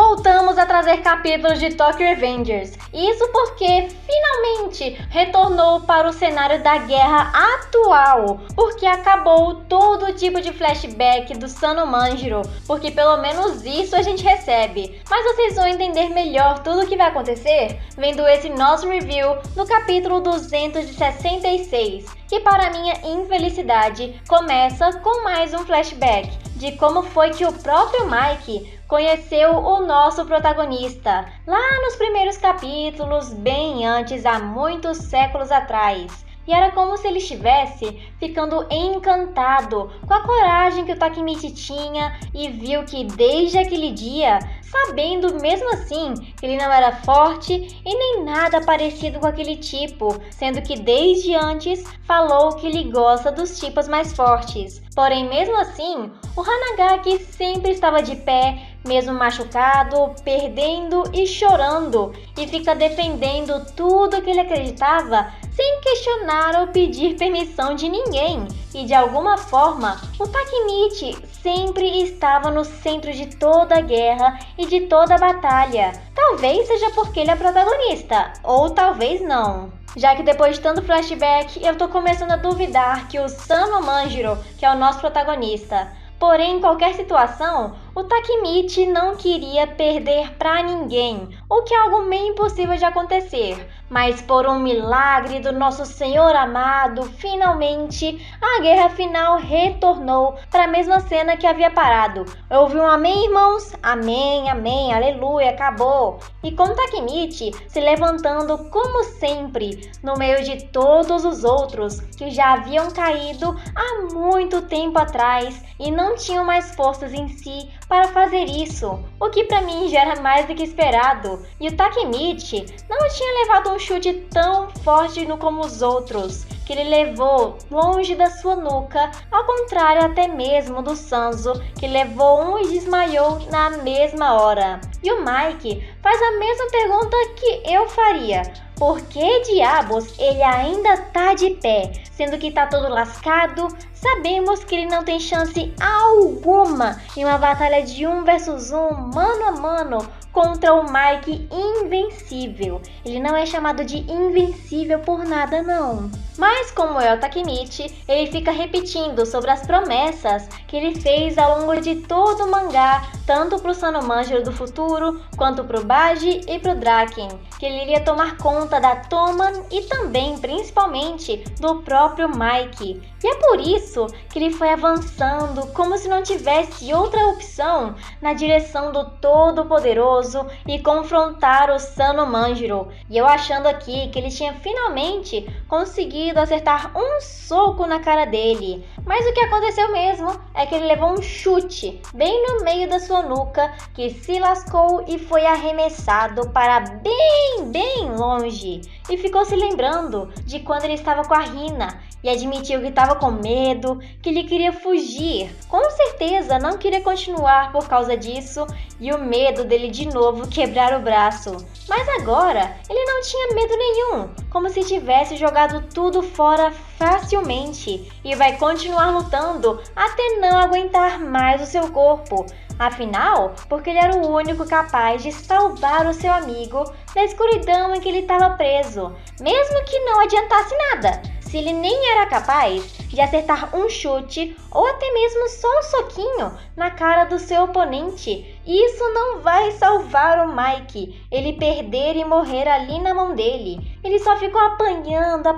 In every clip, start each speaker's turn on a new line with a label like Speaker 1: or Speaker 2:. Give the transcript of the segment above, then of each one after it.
Speaker 1: Voltamos a trazer capítulos de Tokyo Revengers. Isso porque finalmente retornou para o cenário da guerra atual, porque acabou todo tipo de flashback do Sano Manjiro, porque pelo menos isso a gente recebe. Mas vocês vão entender melhor tudo o que vai acontecer vendo esse nosso review no capítulo 266, que para minha infelicidade começa com mais um flashback de como foi que o próprio Mike conheceu o nosso protagonista, lá nos primeiros capítulos, bem antes, há muitos séculos atrás. E era como se ele estivesse ficando encantado com a coragem que o Takemichi tinha e viu que desde aquele dia, sabendo mesmo assim que ele não era forte e nem nada parecido com aquele tipo, sendo que desde antes falou que ele gosta dos tipos mais fortes. Porém, mesmo assim, o Hanagaki sempre estava de pé, mesmo machucado, perdendo e chorando, e fica defendendo tudo que ele acreditava sem questionar ou pedir permissão de ninguém. E de alguma forma, o Takemichi sempre estava no centro de toda a guerra e de toda a batalha. Talvez seja porque ele é protagonista, ou talvez não. Já que depois de tanto flashback, eu tô começando a duvidar que o Sano Manjiro, que é o nosso protagonista. Porém, em qualquer situação, o Takemichi não queria perder pra ninguém, o que é algo meio impossível de acontecer. Mas por um milagre do nosso Senhor amado, finalmente, a guerra final retornou para a mesma cena que havia parado. Eu ouvi um amém, irmãos? Amém, amém, aleluia, acabou. E com Takemichi se levantando como sempre, no meio de todos os outros que já haviam caído há muito tempo atrás e não tinham mais forças em si para fazer isso, o que para mim já era mais do que esperado. E o Takemichi não tinha levado um chute tão forte como os outros, que ele levou longe da sua nuca, ao contrário até mesmo do Sanzo, que levou um e desmaiou na mesma hora. E o Mike faz a mesma pergunta que eu faria: por que diabos ele ainda tá de pé, sendo que tá todo lascado? Sabemos que ele não tem chance alguma em uma batalha de 1 versus 1, mano a mano, contra o Mike invencível. Ele não é chamado de invencível por nada não. Mas como é o Takemichi, ele fica repetindo sobre as promessas que ele fez ao longo de todo o mangá, tanto pro Sano Manjiro do futuro, quanto pro Baji e pro Draken, que ele iria tomar conta da Toman e também, principalmente, do próprio Mike. E é por isso que ele foi avançando como se não tivesse outra opção na direção do Todo-Poderoso e confrontar o Sano Manjiro. E eu achando aqui que ele tinha finalmente conseguido acertar um soco na cara dele. Mas o que aconteceu mesmo é que ele levou um chute bem no meio da sua nuca, que se lascou e foi arremessado para bem longe. E ficou se lembrando de quando ele estava com a Hina e admitiu que estava com medo, que ele queria fugir. Com certeza não queria continuar por causa disso e o medo dele de novo quebrar o braço. Mas agora ele não tinha medo nenhum, como se tivesse jogado tudo fora facilmente e vai continuar lutando até não aguentar mais o seu corpo. Afinal, porque ele era o único capaz de salvar o seu amigo da escuridão em que ele estava preso, mesmo que não adiantasse nada. Se ele nem era capaz de acertar um chute ou até mesmo só um soquinho na cara do seu oponente, isso não vai salvar o Mike, ele perder e morrer ali na mão dele. Ele só ficou apanhando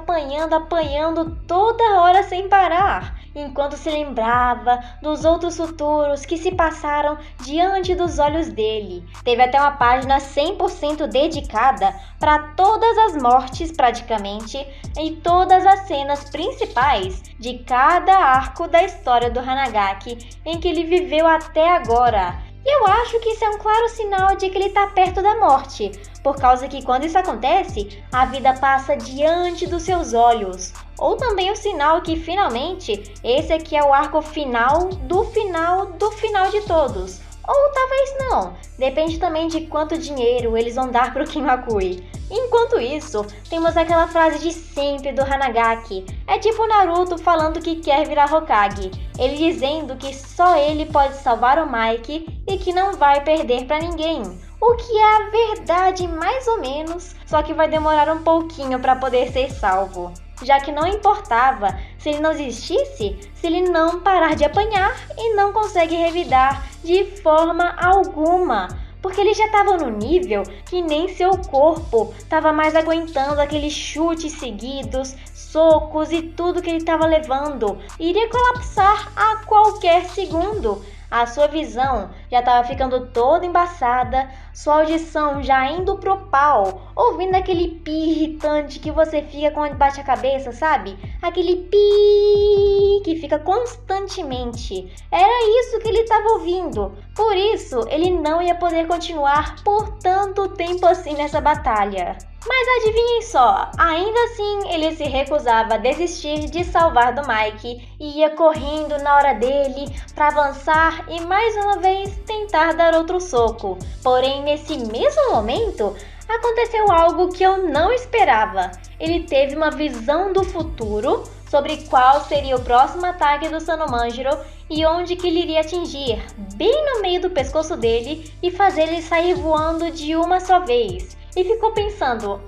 Speaker 1: toda hora sem parar, enquanto se lembrava dos outros futuros que se passaram diante dos olhos dele. Teve até uma página 100% dedicada para todas as mortes praticamente e todas as cenas principais de cada arco da história do Hanagaki em que ele viveu até agora. E eu acho que isso é um claro sinal de que ele está perto da morte, por causa que quando isso acontece, a vida passa diante dos seus olhos. Ou também o sinal que finalmente esse aqui é o arco final do final de todos. Ou talvez não, depende também de quanto dinheiro eles vão dar pro Kinmakui. Enquanto isso, temos aquela frase de sempre do Hanagaki. É tipo o Naruto falando que quer virar Hokage. Ele dizendo que só ele pode salvar o Mike e que não vai perder pra ninguém. O que é a verdade mais ou menos, só que vai demorar um pouquinho para poder ser salvo. Já que não importava se ele não existisse, se ele não parar de apanhar e não consegue revidar de forma alguma. Porque ele já estava no nível que nem seu corpo estava mais aguentando aqueles chutes seguidos, socos e tudo que ele estava levando. Iria colapsar a qualquer segundo. A sua visão já estava ficando toda embaçada, sua audição já indo pro pau, ouvindo aquele pi irritante que você fica quando bate a cabeça, sabe? Aquele pi que fica constantemente. Era isso que ele estava ouvindo. Por isso, ele não ia poder continuar por tanto tempo assim nessa batalha. Mas adivinhem só, ainda assim ele se recusava a desistir de salvar do Mike e ia correndo na hora dele para avançar e mais uma vez tentar dar outro soco. Porém, nesse mesmo momento, aconteceu algo que eu não esperava. Ele teve uma visão do futuro sobre qual seria o próximo ataque do Sanomanjiro e onde que ele iria atingir, bem no meio do pescoço dele e fazer ele sair voando de uma só vez. E ficou pensando,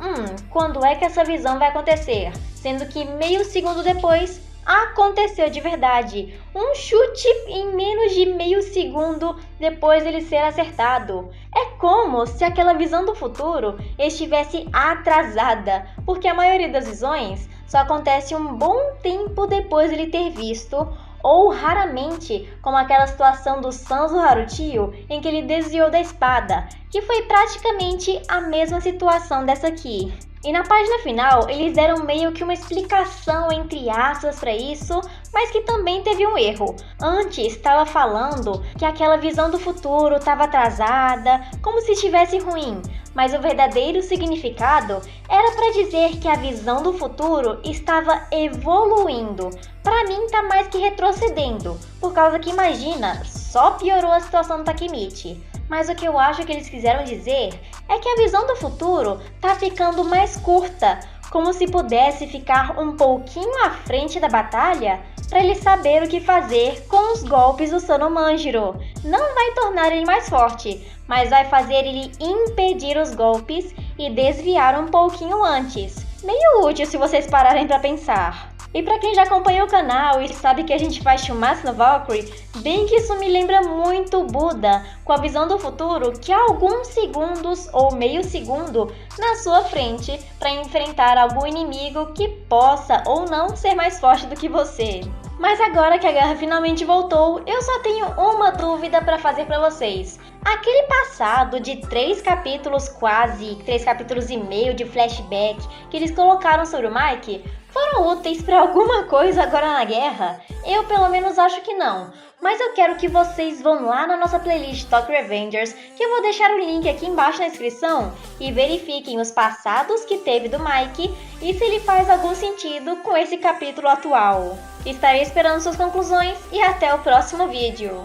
Speaker 1: quando é que essa visão vai acontecer? Sendo que meio segundo depois, aconteceu de verdade. Um chute em menos de meio segundo depois dele ser acertado. É como se aquela visão do futuro estivesse atrasada, porque a maioria das visões só acontece um bom tempo depois dele ter visto, ou raramente, como aquela situação do Sanzo Haruchiyo em que ele desviou da espada, que foi praticamente a mesma situação dessa aqui. E na página final, eles deram meio que uma explicação entre aspas para isso, mas que também teve um erro. Antes estava falando que aquela visão do futuro estava atrasada, como se estivesse ruim, mas o verdadeiro significado era para dizer que a visão do futuro estava evoluindo. Para mim tá mais que retrocedendo, por causa que imagina, só piorou a situação do Takemichi. Mas o que eu acho que eles quiseram dizer é que a visão do futuro tá ficando mais curta, como se pudesse ficar um pouquinho à frente da batalha para ele saber o que fazer com os golpes do Sanomanjiro. Não vai tornar ele mais forte, mas vai fazer ele impedir os golpes e desviar um pouquinho antes. Meio útil se vocês pararem para pensar. E para quem já acompanha o canal e sabe que a gente faz Shumatsu no Valkyrie, bem que isso me lembra muito o Buda, com a visão do futuro que há alguns segundos ou meio segundo na sua frente para enfrentar algum inimigo que possa ou não ser mais forte do que você. Mas agora que a guerra finalmente voltou, eu só tenho uma dúvida para fazer para vocês. Aquele passado de 3 capítulos quase, 3 capítulos e meio de flashback que eles colocaram sobre o Mike, foram úteis para alguma coisa agora na guerra? Eu pelo menos acho que não. Mas eu quero que vocês vão lá na nossa playlist Tokyo Revengers, que eu vou deixar o link aqui embaixo na descrição, e verifiquem os passados que teve do Mike e se ele faz algum sentido com esse capítulo atual. Estarei esperando suas conclusões e até o próximo vídeo.